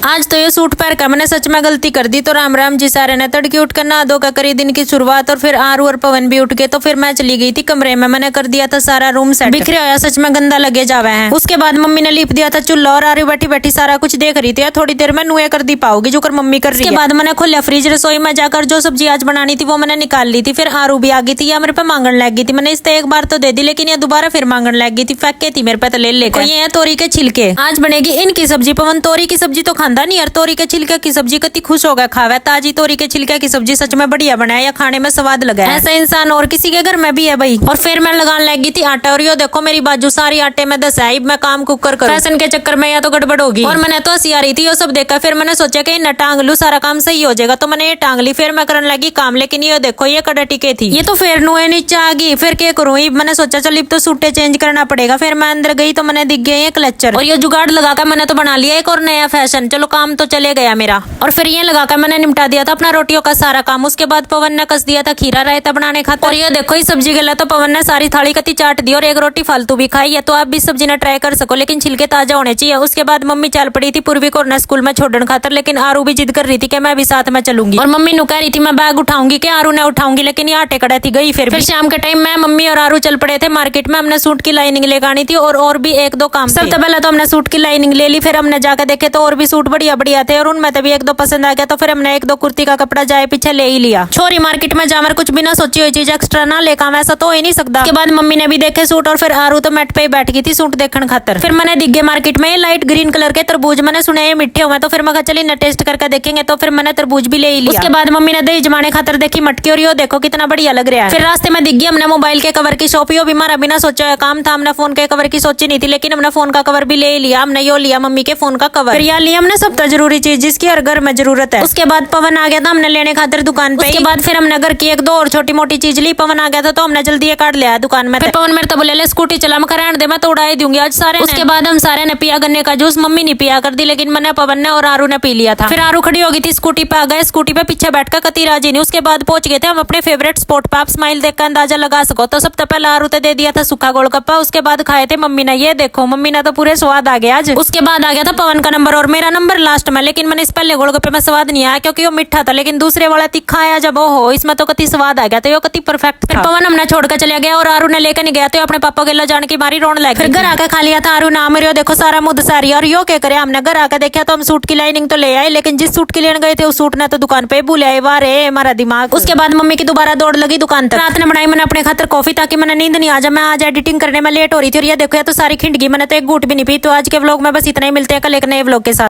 आज तो ये सूट पहन कर मैंने सच में गलती कर दी। तो राम राम जी सारे ने तड़के उठ कर नहा धो कर करी दिन की शुरुआत। और फिर आरू और पवन भी उठ गए तो फिर मैं चली गई थी कमरे में। मैंने कर दिया था सारा रूम सेट, बिखरे होया सच में गंदा लगे जावे हैं। उसके बाद मम्मी ने लीप दिया था चूल्हा और आरू बैठी बैठी सारा कुछ देख रही थी। थोड़ी देर में नुए कर दी पाओगी जो कर मम्मी कर रही है। उसके बाद मैंने खोला फ्रिज, रसोई में जाकर जो सब्जी आज बनानी थी वो मैंने निकाल ली थी। फिर आरू भी आ गई थी, या मेरे पे मांगन लग गई थी। मैंने इससे एक बार तो दे दी लेकिन ये दोबारा फिर मांगन लग गई थी, फेंक के थी मेरे पे तो ले लेकर। ये है तोरी के छिलके, आज बनेगी इनकी सब्जी। पवन तोरी की सब्जी तो खांदा नहीं यार, तोरी के छिलके की सब्जी कति खुश होगा खावे। ताजी तोरी के छिलके की सब्जी सच में बढ़िया बनाया, या खाने में स्वाद लगा। ऐसा इंसान और किसी के घर में भी है भाई। और फिर मैं लगाने लगी थी आटा, और यो देखो मेरी बाजू सारी आटे में दस है। मैं काम कुकर करूं फैशन के चक्कर में या तो गड़बड़ होगी। और मैंने तो हंसी आ रही थी यो सब देखकर। फिर मैंने सोचा कि न टांग लू सारा काम सही हो जाएगा, तो मैंने ये टांग ली। फिर मैं करने लगी काम, लेकिन ये देखो ये कड़ा टिके थी, ये तो फिर नुए नीचे आ गई। फिर क्या करूं, मैंने सोचा चल तो सूटे चेंज करना पड़ेगा। फिर मैं अंदर गई तो मैंने दिख गया ये क्लचर, और ये जुगाड़ लगाकर मैंने तो बना लिया एक और नया फैशन। चलो काम तो चले गया मेरा। और फिर ये लगाकर मैंने निपटा दिया था अपना रोटियों का सारा काम। उसके बाद पवन ने कस दिया था खीरा रायता बनाने खातिर। और ये देखो इस सब्जी के लिए तो पवन ने सारी थाली कति चाट दी और एक रोटी फालतू भी खाई है। तो आप भी सब्जी ना ट्राई कर सको, लेकिन छिलके ताजा होने चाहिए। उसके बाद मम्मी चल पड़ी थी पूर्वी को स्कूल में छोड़ने खातर, लेकिन आरू भी जिद कर रही थी कि मैं भी साथ में चलूंगी। और मम्मी नु कह रही थी मैं बैग उठाऊंगी कि आरू ने उठाऊंगी, लेकिन ये आटे कड़े थी गई। फिर शाम के टाइम में मम्मी और आरू चल पड़े थे मार्केट में। हमने सूट की लाइनिंग लेकर आनी थी और भी एक दो काम। सबसे पहले तो हमने सूट की लाइनिंग ले ली, फिर हमने जाकर देखे तो और भी सूट बढ़िया बढ़िया थे, और उनमें तभी एक दो पसंद आ गया। तो फिर हमने एक दो कुर्ती का कपड़ा जाए पीछे ले ही लिया। छोरी मार्केट में जाकर कुछ बिना सोची हुई चीज एक्स्ट्रा ना लेकर ऐसा तो हो ही नहीं सकता। उसके बाद मम्मी ने भी देखे सूट, और फिर आरू तो मैट पे ही बैठ गई थी सूट देखने खातर। फिर मैंने दिख गए मार्केट में ये लाइट ग्रीन कलर के तरबूज। मैंने सुना ये मीठे हुए, तो फिर मैं चली न टेस्ट करके देखेंगे। तो फिर मैंने तरबूज भी ले ही लिया। उसके बाद मम्मी ने दही जमाने खातर देखी मटकी, और यो देखो कितना बढ़िया लग रहा है। फिर रास्ते में दिख गई हमने मोबाइल के कवर की शॉप। यो भी हमारा बिना सोचा हुआ काम था। हमने फोन के कवर की सोची नहीं थी, लेकिन हमने फोन का कवर भी ले ही लिया। हमने यो लिया मम्मी के फोन का कवर। फिर यहाँ लिया हमने सबसे जरूरी चीज जिसकी हर घर में जरूरत है। उसके बाद पवन आ गया था हमने लेने खातिर दुकान पे। उसके बाद फिर हमने घर की एक दो और छोटी मोटी चीज ली। पवन आ गया था तो हमने जल्दी ये कार्ड लिया दुकान में। फिर पवन मेरे तो बोले ले स्कूटी चला, मैं रहने दे मैं तो उड़ा ही दूंगी आज सारे। उसके बाद हम सारे ने पिया गन्ने का जूस। मम्मी ने पिया कर दी, लेकिन मैंने पवन ने और आरू ने पी लिया था। फिर आरू खड़ी हो गई थी स्कूटी पे, आ गए स्कूटी पे पीछे बैठकर कती राजी नहीं। उसके बाद पहुंच गए थे हम अपने फेवरेट स्पॉट पे। आप स्माइल देखकर अंदाजा लगा सको। तो सबसे पहले आरू ने दे दिया था सूखा गोलगप्पा। उसके बाद खाए थे मम्मी ने, ये देखो मम्मी ने तो पूरे स्वाद आ गया आज। उसके बाद आ गया था पवन का नंबर और मेरा नंबर लास्ट में, लेकिन मैंने इस पहले गोलगप्पे में स्वाद नहीं आया क्योंकि वो मीठा था, लेकिन दूसरे वाला तीखा आया जब हो इसमें तो कति स्वाद आ गया। तो ये कति परफेक्ट था। पवन हमने छोड़कर चले गया और आरू ने लेकर नहीं गया, तो अपने पापा के ले जाने की मारी रोने लगी। फिर घर आकर खा लिया था आरू नाम रियो देखो सारा मुद सारी। और यो क्या करे, हमने घर आकर देखा तो हम सूट की लाइनिंग तो ले आए, लेकिन जिस सूट के लेने गए थे उस सूट ने तो दुकान पे भूल आए। वारे हमारा दिमाग। उसके बाद मम्मी की दोबारा दौड़ लगी दुकान तक। रात ने बनाई मैंने अपने खातर कॉफी ताकि मैंने नींद नहीं आ जाए। मैं आज एडिटिंग करने में लेट हो रही थी और ये देखो ये तो सारी खिंड गई, मैंने तो एक घूंट भी नहीं पी। तो आज के व्लॉग में बस इतना ही, मिलते हैं कल एक नए व्लॉग के साथ।